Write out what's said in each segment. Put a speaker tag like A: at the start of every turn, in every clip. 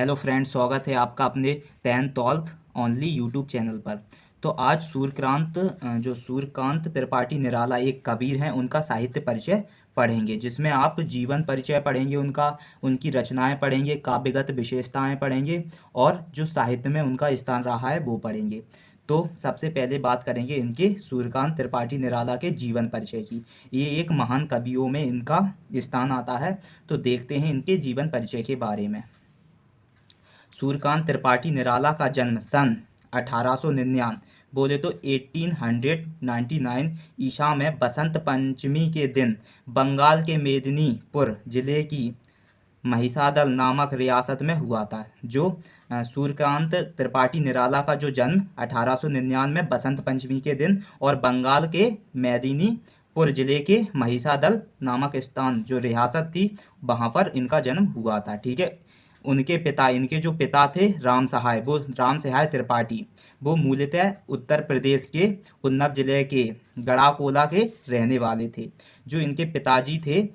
A: Hello friends, स्वागत है आपका अपने 10th ओनली यूट्यूब चैनल पर। तो आज सूर्यकांत त्रिपाठी निराला एक कबीर हैं, उनका साहित्य परिचय पढ़ेंगे, जिसमें आप जीवन परिचय पढ़ेंगे उनकी रचनाएं पढ़ेंगे, काव्यगत विशेषताएं पढ़ेंगे और जो साहित्य में उनका स्थान रहा है वो पढ़ेंगे। तो सबसे पहले बात करेंगे इनके सूर्यकांत त्रिपाठी निराला के जीवन परिचय की। ये एक महान कवियों में इनका स्थान आता है। तो देखते हैं इनके जीवन परिचय के बारे में। सूर्यकांत त्रिपाठी निराला का जन्म सन 1899 बोले तो 1899 ईसा में बसंत पंचमी के दिन बंगाल के मेदिनीपुर जिले की महिसादल नामक रियासत में हुआ था। जो सूर्यकांत त्रिपाठी निराला का जो जन्म 1899 बसंत पंचमी के दिन और बंगाल के मेदिनीपुर जिले के महिसादल नामक स्थान जो रियासत थी वहाँ पर इनका जन्म हुआ था। ठीक है। इनके जो पिता थे राम सहाय त्रिपाठी, वो मूलतः उत्तर प्रदेश के उन्नाव जिले के गढ़ाकोला के रहने वाले थे। जो इनके पिताजी थे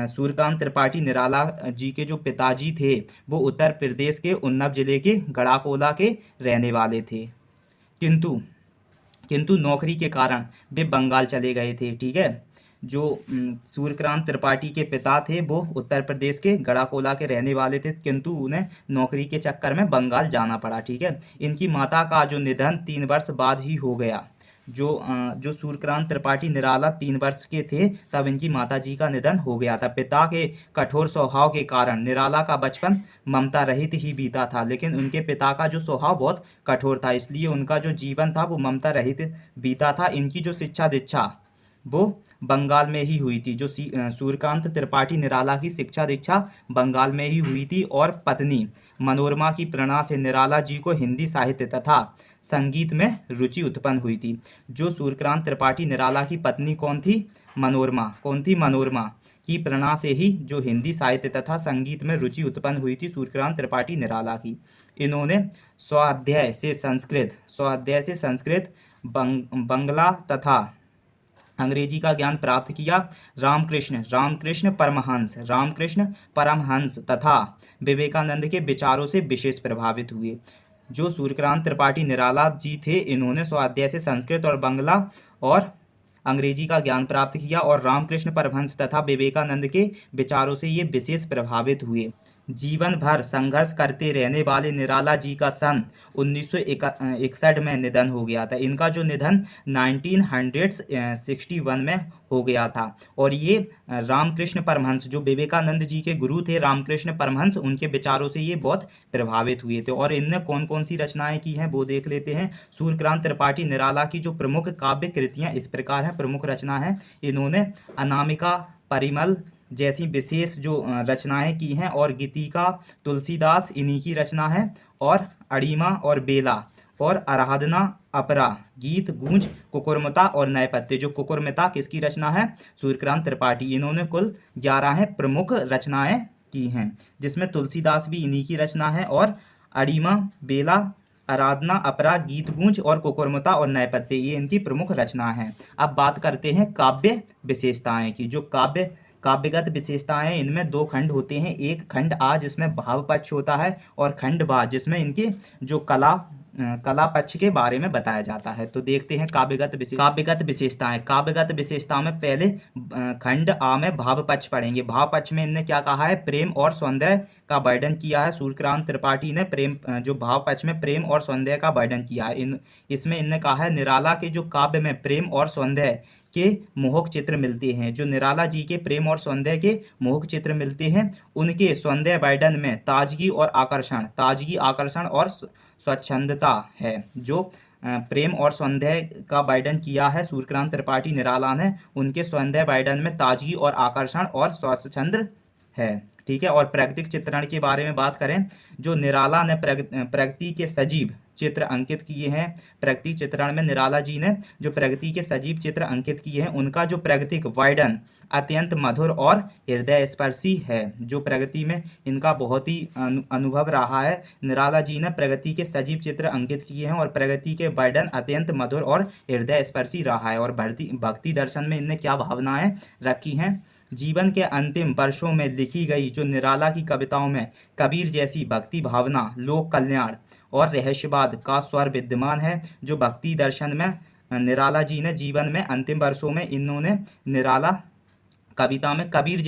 A: सूर्यकांत त्रिपाठी निराला जी के जो पिताजी थे वो उत्तर प्रदेश के उन्नाव जिले के गढ़ाकोला के रहने वाले थे, किंतु नौकरी के कारण वे बंगाल चले गए थे। ठीक है। जो सूर्यकांत त्रिपाठी के पिता थे वो उत्तर प्रदेश के गढ़ाकोला के रहने वाले थे, किंतु उन्हें नौकरी के चक्कर में बंगाल जाना पड़ा। ठीक है। इनकी माता का जो निधन 3 वर्ष बाद ही हो गया। जो सूर्यकांत त्रिपाठी निराला 3 वर्ष के थे तब इनकी माता जी का निधन हो गया था। पिता के कठोर स्वभाव के कारण निराला का बचपन ममता रहित ही बीता था, लेकिन उनके पिता का जो स्वभाव बहुत कठोर था, इसलिए उनका जो जीवन था वो ममता रहित बीता था। इनकी जो शिक्षा दीक्षा वो बंगाल में ही हुई थी। जो सूर्यकांत त्रिपाठी निराला की शिक्षा दीक्षा बंगाल में ही हुई थी और पत्नी मनोरमा की प्रेरणा से निराला जी को हिंदी साहित्य तथा संगीत में रुचि उत्पन्न हुई थी। जो सूर्यकांत त्रिपाठी निराला की पत्नी कौन थी? मनोरमा की प्रेरणा से ही जो हिंदी साहित्य तथा संगीत में रुचि उत्पन्न हुई थी सूर्यकांत त्रिपाठी निराला की। इन्होंने स्वाध्याय से संस्कृत बांग्ला तथा अंग्रेजी का ज्ञान प्राप्त किया। रामकृष्ण परमहंस तथा विवेकानंद के विचारों से विशेष प्रभावित हुए। जो सूर्यकांत त्रिपाठी निराला जी थे, इन्होंने स्वाध्याय से संस्कृत और बांग्ला और अंग्रेजी का ज्ञान प्राप्त किया और रामकृष्ण परमहंस तथा विवेकानंद के विचारों से ये विशेष प्रभावित हुए। जीवन भर संघर्ष करते रहने वाले निराला जी का सन 1961 में निधन हो गया था। इनका जो निधन 1961 में हो गया था। और ये रामकृष्ण परमहंस जो विवेकानंद जी के गुरु थे, रामकृष्ण परमहंस, उनके विचारों से ये बहुत प्रभावित हुए थे। और इनने कौन कौन सी रचनाएं की हैं वो देख लेते हैं। सूर्यकांत त्रिपाठी निराला की जो प्रमुख काव्य कृतियाँ इस प्रकार हैं, प्रमुख रचना है। इन्होंने अनामिका, परिमल जैसी विशेष जो रचनाएं की हैं और गीतिका, तुलसीदास इन्हीं की रचना है। और अड़ीमा और बेला और आराधना, अपरा, गीत गूंज, कुकुरमुता और नैपथ्य। जो कुकुरमुता किसकी रचना है? सूर्यकांत त्रिपाठी। इन्होंने कुल 11 प्रमुख रचनाएं की हैं, जिसमें तुलसीदास भी इन्हीं की रचना है और अड़ीमा, बेला, आराधना, अपरा, गीत गूंज और कुकुरमुता और नैपथ्य ये इनकी प्रमुख रचना है। अब बात करते हैं काव्य विशेषताएं की। जो काव्यगत विशेषताएं, इनमें 2 खंड होते हैं। एक खंड आ जिसमें भाव पक्ष होता है और खंड बा जिसमें इनके जो कला पक्ष के बारे में बताया जाता है। तो देखते हैं काव्यगत विशेषताएं। काव्यगत विशेषताओं में पहले खंड आ में भाव पक्ष पढ़ेंगे। भाव पक्ष में इनने क्या कहा है? प्रेम और सौंदर्य का वर्णन किया है। सूर्यकांत त्रिपाठी ने जो भाव पक्ष में प्रेम और सौंदर्य का वर्णन किया है। इसमें इनने कहा है निराला के जो काव्य में प्रेम और सौंदर्य के मोहक चित्र मिलते हैं। जो निराला जी के प्रेम और सौंदर्य के मोहक चित्र मिलते हैं, उनके सौंदर्य वर्णन में ताजगी आकर्षण और स्वच्छंदता है। जो प्रेम और सौंदर्य का वर्णन किया है सूर्यकांत त्रिपाठी निराला ने, उनके सौंदर्य वर्णन में ताजगी और आकर्षण और स्वच्छंद है। ठीक है। और प्राकृतिक चित्रण के बारे में बात करें, जो निराला ने प्रकृति के सजीव चित्र अंकित किए हैं। प्राकृतिक चित्रण में निराला जी ने जो प्रकृति के सजीव चित्र अंकित किए हैं, उनका जो प्राकृतिक वर्णन अत्यंत मधुर और हृदय स्पर्शी है। जो प्रकृति में इनका बहुत ही अनुभव रहा है। निराला जी ने प्रकृति के सजीव चित्र अंकित किए हैं और प्रकृति के वर्णन अत्यंत मधुर और हृदय स्पर्शी रहा है। और भक्ति दर्शन में इनने क्या भावनाएं रखी हैं? जीवन के अंतिम वर्षों में लिखी गई जो निराला की कविताओं में कबीर जैसी भक्ति भावना, लोक कल्याण और रहस्यवाद का स्वर विद्यमान है। जो भक्ति दर्शन में निराला जी ने जीवन में अंतिम वर्षों में इन्होंने निराला कविता में कबीर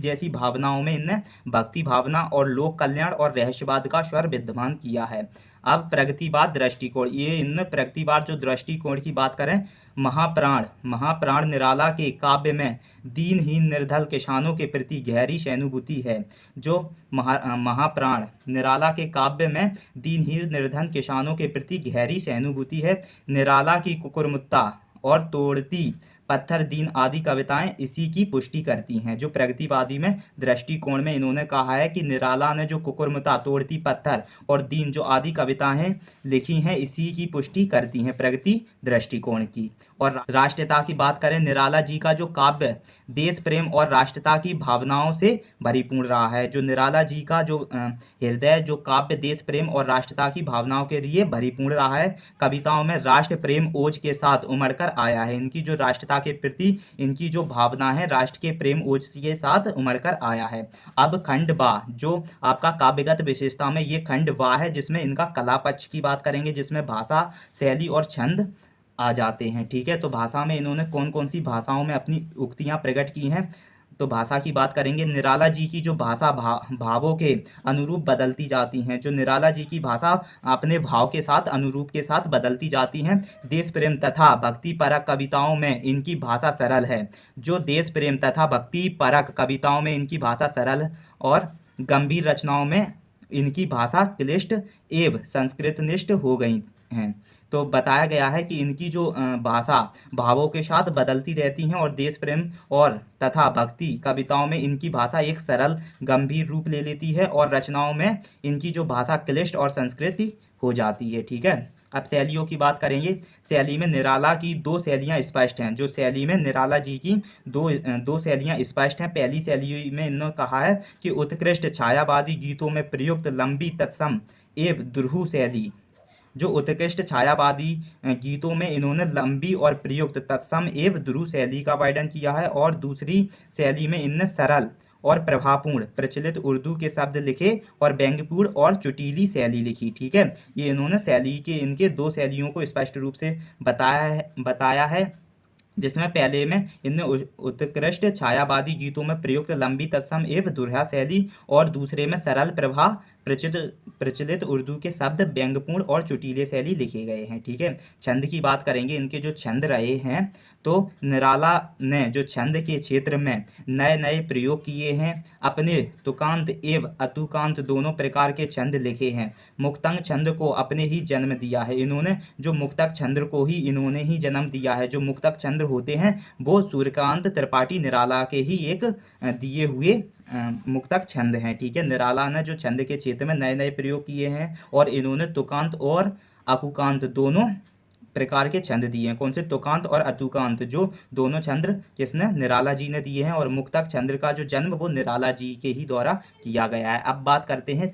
A: जैसी भावनाओं में इनने भक्ति भावना और लोक कल्याण और रहस्यवाद का स्वर विद्यमान किया है। अब प्रगतिवाद दृष्टिकोण, ये इन प्रगतिवाद जो दृष्टिकोण की बात करें, महाप्राण निराला के काव्य में दीनहीन निर्धल किसानों के प्रति गहरी सहानुभूति है। जो महाप्राण निराला के काव्य में दीनहीन निर्धन किसानों के प्रति गहरी सहानुभूति है। निराला की कुकुरमुत्ता और तोड़ती पत्थर दीन आदि कविताएं इसी की पुष्टि करती हैं। जो प्रगतिवादी में दृष्टिकोण में इन्होंने कहा है कि निराला ने जो कुकुरमुत्ता, तोड़ती पत्थर और दीन जो आदि कविताएं लिखी हैं इसी की पुष्टि करती हैं प्रगति दृष्टिकोण की। और राष्ट्रीयता की बात करें, निराला जी का जो काव्य देश प्रेम और राष्ट्रीयता की भावनाओं से भरीपूर्ण रहा है। जो निराला जी का जो हृदय जो काव्य देश प्रेम और राष्ट्रीयता की भावनाओं के लिए भरीपूर्ण रहा है। कविताओं में राष्ट्र प्रेम ओज के साथ उमड़ कर आया है। इनकी जो राष्ट्रीयता के प्रति इनकी जो भावना है राष्ट्र के प्रेम ओज के साथ उमड़ कर आया है। अब खंड बा, जो आपका काव्यगत विशेषता में ये खंड बा है, जिसमें इनका कला पक्ष की बात करेंगे, जिसमें भाषा, शैली और छंद आ जाते हैं। ठीक है, तो भाषा में इन्होंने कौन कौन सी भाषाओं में अपनी उक्तियां प्रकट की हैं, तो भाषा की बात करेंगे। निराला जी की जो भाषा भावों के अनुरूप बदलती जाती हैं। जो निराला जी की भाषा अपने भाव के साथ अनुरूप के साथ बदलती जाती हैं। देश प्रेम तथा भक्ति परक कविताओं में इनकी भाषा सरल है। जो देश प्रेम तथा भक्ति परक कविताओं में इनकी भाषा सरल और गंभीर रचनाओं में इनकी भाषा क्लिष्ट एवं संस्कृतनिष्ठ हो गई हैं। तो बताया गया है कि इनकी जो भाषा भावों के साथ बदलती रहती हैं और देश प्रेम और तथा भक्ति कविताओं में इनकी भाषा एक सरल गंभीर रूप ले लेती है और रचनाओं में इनकी जो भाषा क्लिष्ट और संस्कृति हो जाती है। ठीक है, अब शैलियों की बात करेंगे। शैली में निराला की दो शैलियाँ स्पष्ट हैं। जो शैली में निराला जी की दो शैलियाँ स्पष्ट हैं। पहली शैली में इन्होंने कहा है कि उत्कृष्ट छायावादी गीतों में प्रयुक्त लंबी तत्सम एवं दुरूह शैली। जो उत्कृष्ट छायावादी गीतों में इन्होंने लंबी और प्रयुक्त तत्सम एवं दुरूह शैली का वर्णन किया है। और दूसरी शैली में इनने सरल और प्रभावपूर्ण प्रचलित उर्दू के शब्द लिखे और व्यंग्यपूर्ण और चुटीली शैली लिखी। ठीक है, ये इन्होंने शैली के इनके दो शैलियों को स्पष्ट रूप से बताया है जिसमें पहले में इनने उत्कृष्ट छायावादी गीतों में प्रयुक्त लंबी तत्सम एवं दुरूह शैली और दूसरे में सरल प्रभाव प्रचलित उर्दू के शब्द व्यंग्यपूर्ण और चुटीले शैली लिखे गए हैं। ठीक है, छंद की बात करेंगे। इनके जो छंद रहे हैं, तो निराला ने जो छंद के क्षेत्र में नए नए प्रयोग किए हैं। अपने तुकांत एवं अतुकांत दोनों प्रकार के छंद लिखे हैं। मुक्तक छंद को अपने ही जन्म दिया है इन्होंने। जो मुक्तक छंद को ही इन्होंने ही जन्म दिया है। जो मुक्तक छंद होते हैं वो सूर्यकांत त्रिपाठी निराला के ही एक दिए हुए मुक्तक छंद हैं। ठीक है, निराला ने जो छंद के क्षेत्र में नए नए प्रयोग किए हैं और इन्होंने तुकांत और अकुकांत दोनों प्रकार के छंद दिए हैं। कौन से? तुकांत और अतुकांत, जो दोनों छंद किसने? निराला जी ने दिए हैं। और मुक्तक छंद का जो जन्म वो निराला जी के ही द्वारा किया गया है। अब बात करते हैं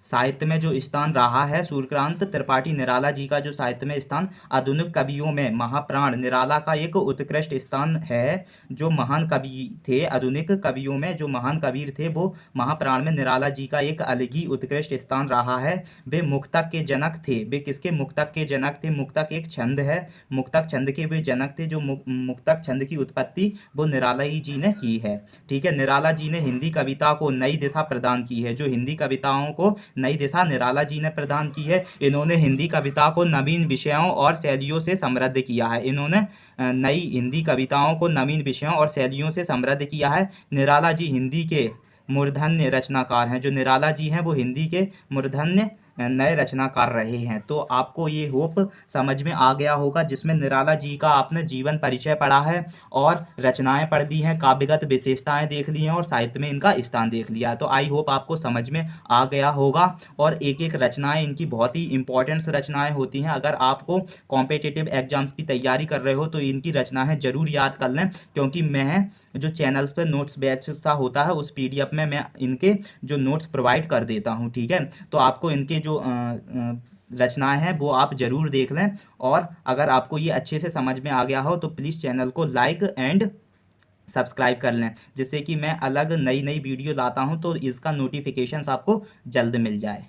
A: साहित्य में जो स्थान रहा है सूर्यकांत त्रिपाठी निराला जी का जो साहित्य में स्थान आधुनिक कवियों में महाप्राण निराला का एक उत्कृष्ट स्थान है। जो महान कवि थे, आधुनिक कवियों में जो महान कवि थे वो महाप्राण में निराला जी का एक अलग ही उत्कृष्ट स्थान रहा है। वे मुक्तक के जनक थे। वे किसके? मुक्तक के जनक थे। मुक्तक एक छंद है, मुक्तक छंद के वे जनक थे। जो मुक्तक छंद की उत्पत्ति वो निराला ही जी ने की है। ठीक है, निराला जी ने हिंदी कविता को नई दिशा प्रदान की है। जो हिंदी कविताओं को नई दिशा निराला जी ने प्रदान की है। इन्होंने हिंदी कविता को नवीन विषयों और शैलियों से समृद्ध किया है। इन्होंने नई हिंदी कविताओं को नवीन विषयों और शैलियों से समृद्ध किया है। निराला जी हिंदी के मूर्धन्य रचनाकार हैं। जो निराला जी हैं वो हिंदी के मूर्धन्य नए रचनाकार रहे हैं। तो आपको ये होप समझ में आ गया होगा, जिसमें निराला जी का आपने जीवन परिचय पढ़ा है और रचनाएं पढ़ ली हैं, काव्यगत विशेषताएं देख ली हैं और साहित्य में इनका स्थान देख लिया है। तो आई होप आपको समझ में आ गया होगा। और एक एक रचनाएं इनकी बहुत ही इंपॉर्टेंट रचनाएं होती हैं। अगर आपको कॉम्पिटिटिव एग्जाम्स की तैयारी कर रहे हो तो इनकी रचनाएं जरूर याद कर लें, क्योंकि मैं जो चैनल्स पर नोट्स बैच सा होता है उस PDF में मैं इनके जो नोट्स प्रोवाइड कर देता हूं। ठीक है, तो आपको इनके जो रचनाएं हैं वो आप ज़रूर देख लें। और अगर आपको ये अच्छे से समझ में आ गया हो तो प्लीज़ चैनल को लाइक एंड सब्सक्राइब कर लें, जिससे कि मैं अलग नई नई वीडियो लाता हूँ तो इसका नोटिफिकेशंस आपको जल्द मिल जाए।